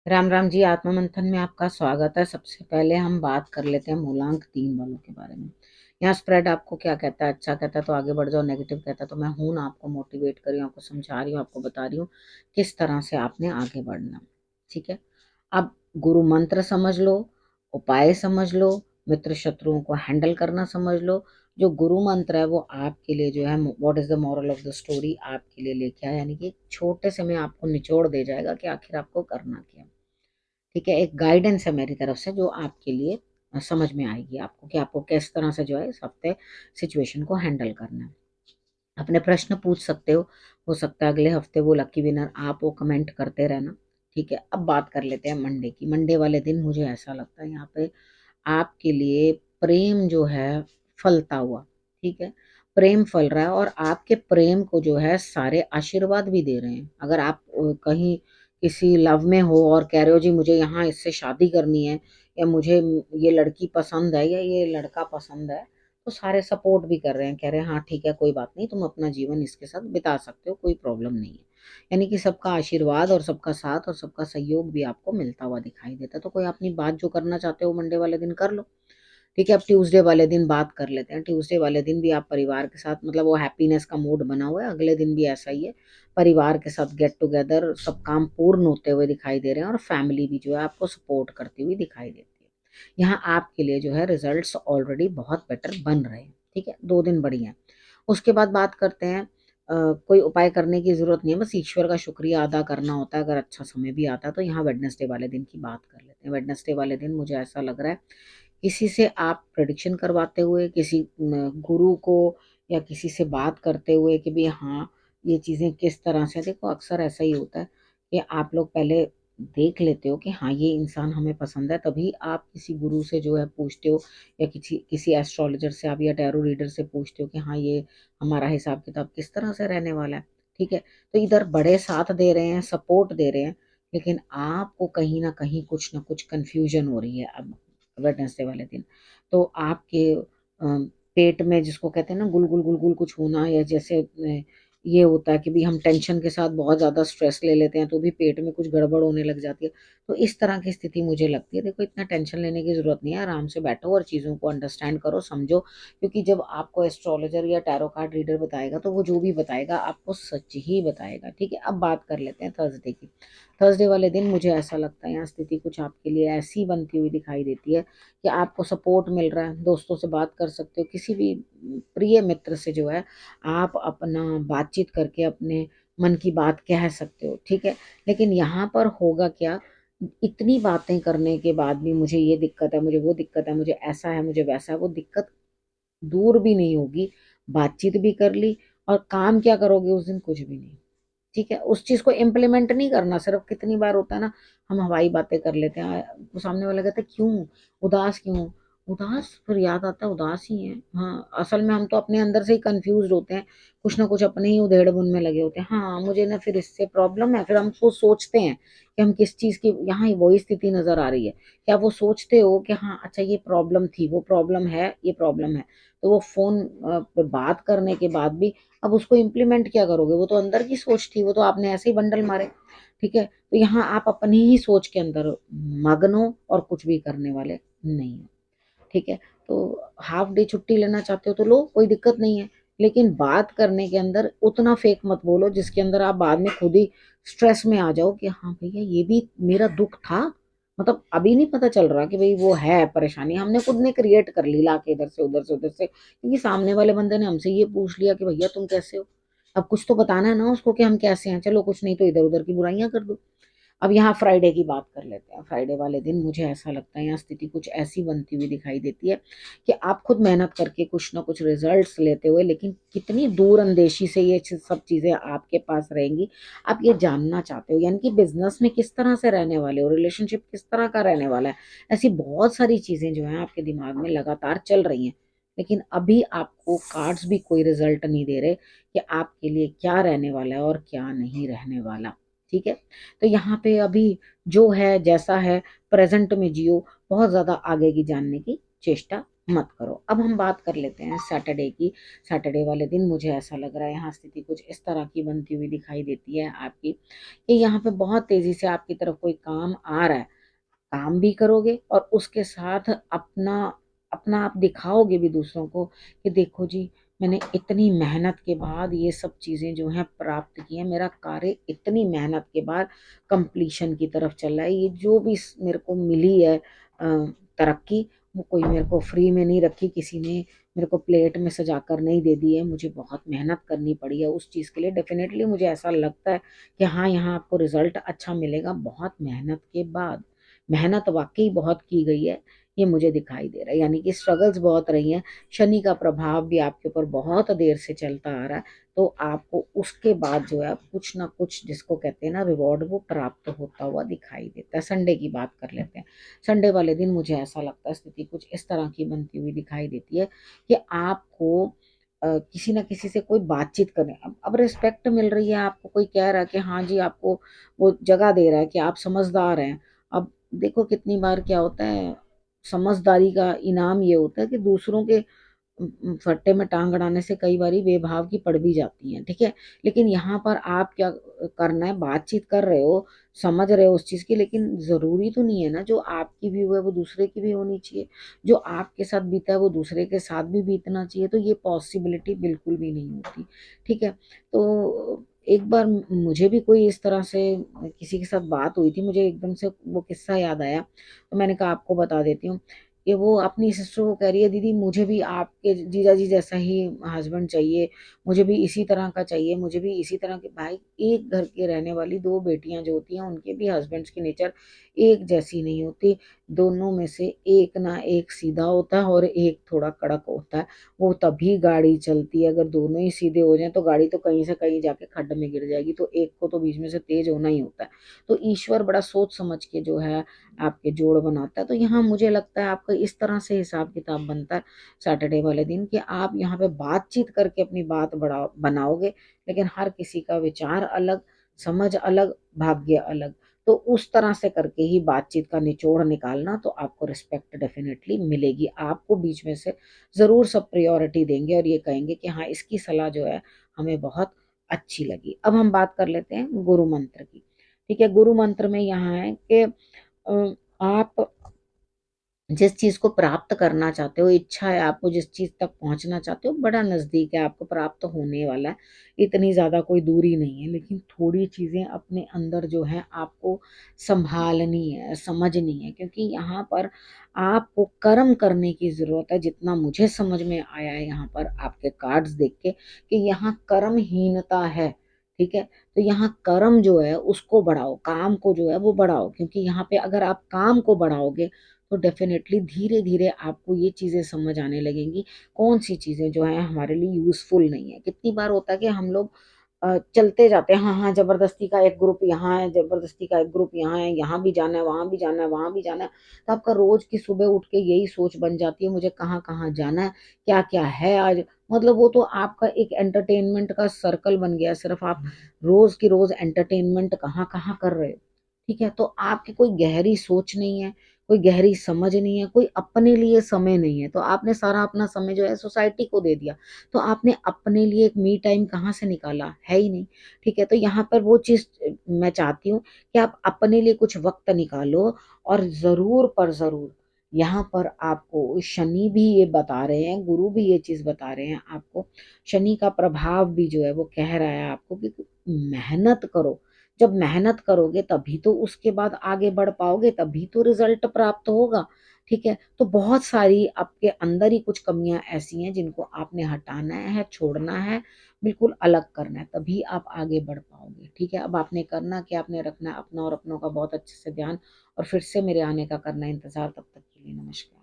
राम राम जी। आत्मा मंथन में आपका स्वागत है। सबसे पहले हम बात कर लेते हैं मूलांक 3 वालों के बारे में। यहाँ स्प्रेड आपको क्या कहता है? अच्छा कहता है तो आगे बढ़ जाओ, नेगेटिव कहता है तो मैं हूं ना, आपको मोटिवेट कर रही हूँ, आपको समझा रही हूँ, आपको बता रही हूँ किस तरह से आपने आगे बढ़ना। ठीक है, अब गुरु मंत्र समझ लो, उपाय समझ लो, मित्र शत्रुओं को हैंडल करना समझ लो। जो गुरु मंत्र है वो आपके लिए जो है, what is the moral of the story, आपके लिए लेके आया, यानी कि छोटे से में आपको निचोड़ दे जाएगा कि आखिर आपको करना क्या। ठीक है, एक गाइडेंस है मेरी तरफ से जो आपके लिए समझ में आएगी आपको कि आपको किस तरह से जो है इस हफ्ते सिचुएशन को हैंडल करना है। अपने प्रश्न पूछ सकते हो सकता है अगले हफ्ते वो लकी विनर आप वो कमेंट करते रहना। ठीक है, अब बात कर लेते हैं मंडे की। मंडे वाले दिन मुझे ऐसा लगता है यहाँ पे आपके लिए प्रेम जो है फलता हुआ। ठीक है, प्रेम फल रहा है और आपके प्रेम को जो है सारे आशीर्वाद भी दे रहे हैं। अगर आप कहीं किसी लव में हो और कह रहे हो जी मुझे यहाँ इससे शादी करनी है, या मुझे ये लड़की पसंद है या ये लड़का पसंद है, तो सारे सपोर्ट भी कर रहे हैं, कह रहे हैं हाँ ठीक है कोई बात नहीं, तुम अपना जीवन इसके साथ बिता सकते हो, कोई प्रॉब्लम नहीं है। यानी कि सबका आशीर्वाद और सबका साथ और सबका सहयोग भी आपको मिलता हुआ दिखाई देता है। तो कोई अपनी बात जो करना चाहते हो मंडे वाले दिन कर लो। ठीक है, अब ट्यूसडे वाले दिन बात कर लेते हैं। ट्यूसडे वाले दिन भी आप परिवार के साथ, मतलब वो हैप्पीनेस का मूड बना हुआ है, अगले दिन भी ऐसा ही है। परिवार के साथ गेट टुगेदर, सब काम पूर्ण होते हुए दिखाई दे रहे हैं और फैमिली भी जो है आपको सपोर्ट करती हुई दिखाई देती है। यहाँ आपके लिए जो है रिजल्ट्स ऑलरेडी बहुत बेटर बन रहे हैं। ठीक है, 2 दिन बढ़िया है। उसके बाद बात करते हैं, कोई उपाय करने की जरूरत नहीं है, बस ईश्वर का शुक्रिया अदा करना होता है अगर अच्छा समय भी आता है। तो यहाँ वेडनेसडे वाले दिन की बात कर लेते हैं। वेडनेसडे वाले दिन मुझे ऐसा लग रहा है किसी से आप प्रेडिक्शन करवाते हुए, किसी गुरु को या किसी से बात करते हुए कि भाई हाँ ये चीज़ें किस तरह से, देखो अक्सर ऐसा ही होता है कि आप लोग पहले देख लेते हो कि हाँ ये इंसान हमें पसंद है, तभी आप किसी गुरु से जो है पूछते हो, या किसी किसी एस्ट्रोलॉजर से आप या टैरो रीडर से पूछते हो कि हाँ ये हमारा हिसाब किताब किस तरह से रहने वाला है। ठीक है, तो इधर बड़े साथ दे रहे हैं, सपोर्ट दे रहे हैं, लेकिन आपको कहीं ना कुछ कंफ्यूजन हो रही है अब वेडनेसडे वाले दिन। तो आपके पेट में, जिसको कहते हैं ना गुल गुल गुल कुछ होना, या जैसे ये होता है कि भी हम टेंशन के साथ बहुत ज़्यादा स्ट्रेस ले लेते हैं तो भी पेट में कुछ गड़बड़ होने लग जाती है। तो इस तरह की स्थिति मुझे लगती है। देखो इतना टेंशन लेने की ज़रूरत नहीं है, आराम से बैठो और चीज़ों को अंडरस्टैंड करो, समझो, क्योंकि जब आपको एस्ट्रोलॉजर या टैरो कार्ड रीडर बताएगा तो वो जो भी बताएगा आपको सच ही बताएगा। ठीक है, अब बात कर लेते हैं थर्सडे की। थर्सडे वाले दिन मुझे ऐसा लगता है यहाँ स्थिति कुछ आपके लिए ऐसी बनती हुई दिखाई देती है कि आपको सपोर्ट मिल रहा है, दोस्तों से बात कर सकते हो, किसी भी प्रिय मित्र से जो है आप अपना बातचीत करके अपने मन की बात कह सकते हो। ठीक है, लेकिन यहाँ पर होगा क्या, इतनी बातें करने के बाद भी मुझे ये दिक्कत है, मुझे वो दिक्कत है, मुझे ऐसा है, मुझे वैसा है, वो दिक्कत दूर भी नहीं होगी। बातचीत भी कर ली और काम क्या करोगे उस दिन? कुछ भी नहीं। ठीक है, उस चीज को इम्प्लीमेंट नहीं करना। सिर्फ कितनी बार होता है ना, हम हवाई बातें कर लेते हैं, तो सामने वाला कहता है क्यों उदास, क्यों उदास, फिर याद आता है उदास ही है। हाँ, असल में हम तो अपने अंदर से ही कंफ्यूज होते हैं, कुछ ना कुछ अपने ही उधेड़ बुन में लगे होते हैं। हाँ मुझे ना फिर इससे प्रॉब्लम है, फिर हम सोचते हैं कि हम किस चीज की, यहाँ वही स्थिति नजर आ रही है। क्या वो सोचते हो कि हाँ अच्छा ये प्रॉब्लम थी, वो प्रॉब्लम है, ये प्रॉब्लम है, तो वो फोन पे बात करने के बाद भी अब उसको इम्प्लीमेंट क्या करोगे? वो तो अंदर की सोच थी, वो तो आपने ऐसे ही बंडल मारे। ठीक है, तो यहाँ आप अपनी ही सोच के अंदर मग्न हो और कुछ भी करने वाले नहीं हो। ठीक है, तो हाफ डे छुट्टी लेना चाहते हो तो लो, कोई दिक्कत नहीं है, लेकिन बात करने के अंदर उतना फेक मत बोलो जिसके अंदर आप बाद में खुद ही स्ट्रेस में आ जाओ कि हाँ भैया ये भी मेरा दुख था, मतलब अभी नहीं पता चल रहा कि भाई वो है परेशानी, हमने खुद ने क्रिएट कर ली, लाके इधर से उधर से उधर से, क्योंकि सामने वाले बंदे ने हमसे ये पूछ लिया कि भैया तुम कैसे हो। अब कुछ तो बताना है ना उसको कि हम कैसे हैं, चलो कुछ नहीं तो इधर उधर की बुराइयां कर दो। अब यहाँ फ्राइडे की बात कर लेते हैं। फ्राइडे वाले दिन मुझे ऐसा लगता है यहाँ स्थिति कुछ ऐसी बनती हुई दिखाई देती है कि आप खुद मेहनत करके कुछ ना कुछ रिजल्ट्स लेते हुए, लेकिन कितनी दूर अंदेशी से ये सब चीजें आपके पास रहेंगी आप ये जानना चाहते हो। यानी कि बिजनेस में किस तरह से रहने वाले हो, रिलेशनशिप किस तरह का रहने वाला है, ऐसी बहुत सारी चीजें जो है आपके दिमाग में लगातार चल रही हैं, लेकिन अभी आपको कार्ड्स भी कोई रिजल्ट नहीं दे रहे कि आपके लिए क्या रहने वाला है और क्या नहीं रहने वाला। ठीक है, तो यहाँ पे अभी जो है जैसा है प्रेजेंट में जियो, बहुत ज्यादा आगे की जानने की चेष्टा मत करो। अब हम बात कर लेते हैं सैटरडे की। सैटरडे वाले दिन मुझे ऐसा लग रहा है यहाँ स्थिति कुछ इस तरह की बनती हुई दिखाई देती है आपकी, कि यहाँ पे बहुत तेजी से आपकी तरफ कोई काम आ रहा है। काम भी करोगे और उसके साथ अपना अपना आप दिखाओगे भी दूसरों को कि देखो जी, मैंने इतनी मेहनत के बाद ये सब चीजें जो हैं प्राप्त की हैं। मेरा कार्य इतनी मेहनत के बाद कंप्लीशन की तरफ चल रहा है। ये जो भी मेरे को मिली है तरक्की, वो कोई मेरे को फ्री में नहीं रखी, किसी ने मेरे को प्लेट में सजा कर नहीं दे दी है। मुझे बहुत मेहनत करनी पड़ी है उस चीज़ के लिए। डेफिनेटली मुझे ऐसा लगता है कि हाँ, यहाँ आपको रिजल्ट अच्छा मिलेगा बहुत मेहनत के बाद। मेहनत वाकई बहुत की गई है, ये मुझे दिखाई दे रहा है। यानी कि स्ट्रगल्स बहुत रही हैं। शनि का प्रभाव भी आपके ऊपर बहुत देर से चलता आ रहा है, तो आपको उसके बाद जो है कुछ ना कुछ, जिसको कहते हैं ना रिवॉर्ड, वो प्राप्त होता हुआ दिखाई देता है। संडे की बात कर लेते हैं। संडे वाले दिन मुझे ऐसा लगता है स्थिति कुछ इस तरह की बनती हुई दिखाई देती है कि आपको किसी ना किसी से कोई बातचीत करें। अब रिस्पेक्ट मिल रही है आपको, कोई कह रहा है कि हाँ जी, आपको वो जगह दे रहा है कि आप समझदार हैं। अब देखो कितनी बार क्या होता है, समझदारी का इनाम ये होता है कि दूसरों के फट्टे में टांग अड़ाने से कई बारी बेभाव की पड़ भी जाती हैं, ठीक है। लेकिन यहाँ पर आप क्या करना है, बातचीत कर रहे हो, समझ रहे हो उस चीज की, लेकिन जरूरी तो नहीं है ना जो आपकी भी हुआ है वो दूसरे की भी होनी चाहिए। जो आपके साथ बीता है वो दूसरे के साथ भी बीतना चाहिए। तो ये पॉसिबिलिटी बिल्कुल भी नहीं होती, ठीक है। तो एक बार मुझे भी कोई इस तरह से किसी के साथ बात हुई थी, मुझे एकदम से वो किस्सा याद आया, तो मैंने कहा आपको बता देती हूँ। कि वो अपनी सिस्टर को कह रही है, दीदी मुझे भी आपके जीजा जी जैसा ही हस्बैंड चाहिए, मुझे भी इसी तरह का चाहिए, मुझे भी इसी तरह के। भाई, एक घर के रहने वाली दो बेटियां जो होती हैं उनके भी हस्बैंड्स की नेचर एक जैसी नहीं होती। दोनों में से एक ना एक सीधा होता है और एक थोड़ा कड़क होता है। वो तभी गाड़ी चलती है, अगर दोनों ही सीधे हो जाएं तो गाड़ी तो कहीं से कहीं जाके खड्ड में गिर जाएगी। तो एक को तो बीच में से तेज होना ही होता है। तो ईश्वर बड़ा सोच समझ के जो है आपके जोड़ बनाता है। तो यहाँ मुझे लगता है आपका इस तरह से हिसाब किताब बनता है सैटरडे वाले दिन, कि आप यहाँ पे बातचीत करके अपनी बात बड़ा बनाओगे। लेकिन हर किसी का विचार अलग, समझ अलग, भाग्य अलग। तो उस तरह से करके ही बातचीत का निचोड़ निकालना, तो आपको रिस्पेक्ट डेफिनेटली मिलेगी। आपको बीच में से जरूर सब प्रायोरिटी देंगे और ये कहेंगे कि हाँ, इसकी सलाह जो है हमें बहुत अच्छी लगी। अब हम बात कर लेते हैं गुरु मंत्र की। ठीक है, गुरु मंत्र में यहाँ है कि आप जिस चीज को प्राप्त करना चाहते हो, इच्छा है आपको जिस चीज तक पहुंचना चाहते हो, बड़ा नजदीक है, आपको प्राप्त होने वाला है। इतनी ज्यादा कोई दूरी नहीं है। लेकिन थोड़ी चीजें अपने अंदर जो है आपको संभालनी है, समझनी है, क्योंकि यहाँ पर आपको कर्म करने की जरूरत है। जितना मुझे समझ में आया है यहाँ पर आपके कार्ड्स देख के, कि यहाँ कर्महीनता है, ठीक है। तो यहाँ कर्म जो है उसको बढ़ाओ, काम को जो है वो बढ़ाओ, क्योंकि यहाँ पे अगर आप काम को बढ़ाओगे तो डेफिनेटली धीरे धीरे आपको ये चीजें समझ आने लगेंगी कौन सी चीजें जो है हमारे लिए यूजफुल नहीं है। कितनी बार होता है कि हम लोग चलते जाते हैं, हाँ हाँ, जबरदस्ती का एक ग्रुप यहाँ है, जबरदस्ती का एक ग्रुप यहाँ है, यहाँ भी जाना है, वहां भी जाना है, वहां भी जाना है। तो आपका रोज की सुबह उठ के यही सोच बन जाती है, मुझे कहाँ कहाँ जाना है, क्या क्या है आज। मतलब वो तो आपका एक एंटरटेनमेंट का सर्कल बन गया है। सिर्फ आप रोज की रोज एंटरटेनमेंट कहाँ कहाँ कर रहे हो, ठीक है। तो आपकी कोई गहरी सोच नहीं है, कोई गहरी समझ नहीं है, कोई अपने लिए समय नहीं है। तो आपने सारा अपना समय जो है सोसाइटी को दे दिया। तो आपने अपने लिए एक मी टाइम कहाँ से निकाला, है ही नहीं, ठीक है। तो यहाँ पर वो चीज मैं चाहती हूँ कि आप अपने लिए कुछ वक्त निकालो। और जरूर पर जरूर यहाँ पर आपको शनि भी ये बता रहे हैं, गुरु भी ये चीज बता रहे हैं आपको। शनि का प्रभाव भी जो है वो कह रहा है आपको कि मेहनत करो। जब मेहनत करोगे तभी तो उसके बाद आगे बढ़ पाओगे, तभी तो रिजल्ट प्राप्त होगा, ठीक है। तो बहुत सारी आपके अंदर ही कुछ कमियां ऐसी हैं जिनको आपने हटाना है, छोड़ना है, बिल्कुल अलग करना है, तभी आप आगे बढ़ पाओगे, ठीक है। अब आपने करना क्या, आपने रखना है अपना और अपनों का बहुत अच्छे से ध्यान, और फिर से मेरे आने का करना इंतजार। तब तक के लिए नमस्कार।